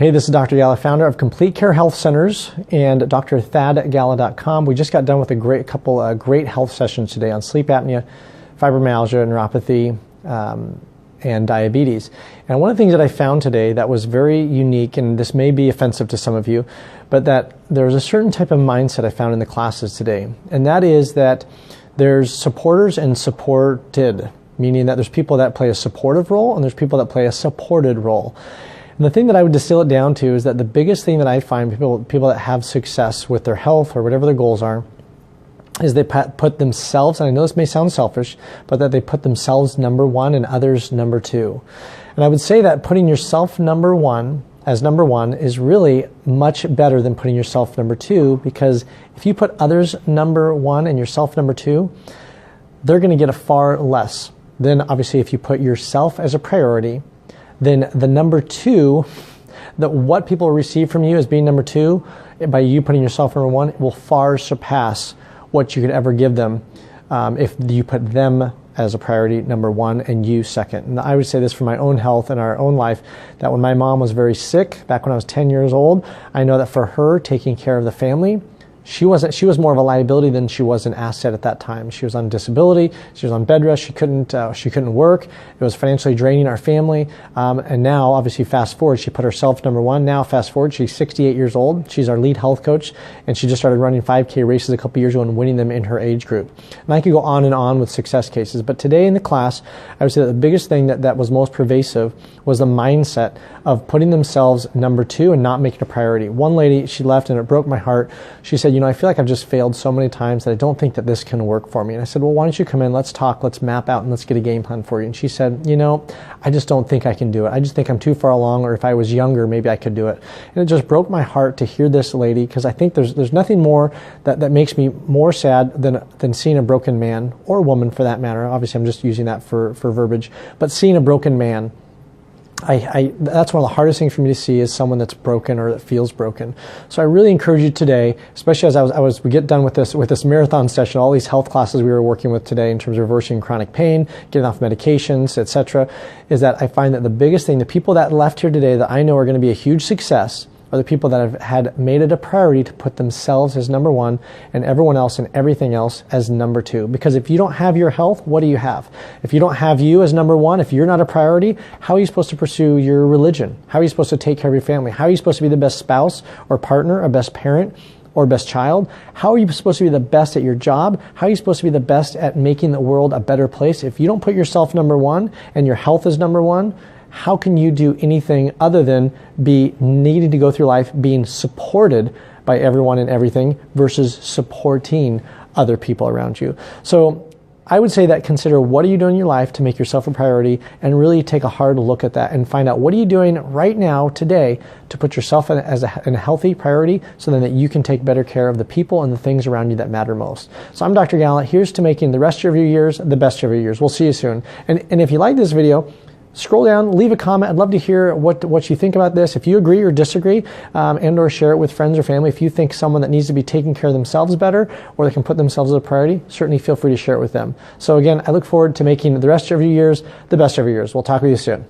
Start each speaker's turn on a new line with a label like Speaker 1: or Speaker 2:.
Speaker 1: Hey, this is Dr. Gala, founder of Complete Care Health Centers and drthadgala.com. We just got done with a couple great health sessions today on sleep apnea, fibromyalgia, neuropathy, and diabetes. And one of the things that I found today that was very unique, and this may be offensive to some of you, but that there's a certain type of mindset I found in the classes today. And that is that there's supporters and supported, meaning that there's people that play a supportive role and there's people that play a supported role. And the thing that I would distill it down to is that the biggest thing that I find people that have success with their health or whatever their goals are is they put themselves, and I know this may sound selfish, but that they put themselves number one and others number two. And I would say that putting yourself number one is really much better than putting yourself number two, because if you put others number one and yourself number two, they're going to get a far less. Then obviously if you put yourself as a priority, then the number two, that what people receive from you as being number two, by you putting yourself number one, will far surpass what you could ever give them if you put them as a priority number one and you second. And I would say this for my own health and our own life, that when my mom was very sick, back when I was 10 years old, I know that for her, taking care of the family, she was more of a liability than she was an asset at that time. She was on disability. She was on bed rest. She couldn't work. It was financially draining our family. And now, obviously, fast forward, she put herself number one. Now, fast forward, she's 68 years old. She's our lead health coach, and she just started running 5K races a couple years ago and winning them in her age group. And I could go on and on with success cases. But today in the class, I would say that the biggest thing that was most pervasive was the mindset of putting themselves number two and not making a priority. One lady, she left and it broke my heart. She said, I feel like I've just failed so many times that I don't think that this can work for me. And I said, well, why don't you come in, let's talk, let's map out, and let's get a game plan for you. And she said, I just don't think I can do it. I just think I'm too far along, or if I was younger, maybe I could do it. And it just broke my heart to hear this lady, because I think there's nothing more that makes me more sad than seeing a broken man, or woman for that matter. Obviously, I'm just using that for verbiage, but seeing a broken man. That's one of the hardest things for me to see, is someone that's broken or that feels broken. So I really encourage you today, especially as we get done with this marathon session, all these health classes we were working with today in terms of reversing chronic pain, getting off medications, etc., is that I find that the biggest thing, the people that left here today that I know are going to be a huge success, are the people that had made it a priority to put themselves as number one and everyone else and everything else as number two. Because if you don't have your health, what do you have? If you don't have you as number one, if you're not a priority, how are you supposed to pursue your religion? How are you supposed to take care of your family? How are you supposed to be the best spouse or partner or best parent or best child? How are you supposed to be the best at your job? How are you supposed to be the best at making the world a better place? If you don't put yourself number one and your health is number one, how can you do anything other than be needing to go through life being supported by everyone and everything versus supporting other people around you? So I would say that consider, what are you doing in your life to make yourself a priority, and really take a hard look at that and find out, what are you doing right now today to put yourself in a healthy priority, so then that you can take better care of the people and the things around you that matter most. So I'm Dr. Gala. Here's to making the rest of your years the best of your years. We'll see you soon. And if you like this video, scroll down, leave a comment. I'd love to hear what you think about this. If you agree or disagree, and or share it with friends or family. If you think someone that needs to be taking care of themselves better, or they can put themselves as a priority, certainly feel free to share it with them. So again, I look forward to making the rest of your years the best of your years. We'll talk with you soon.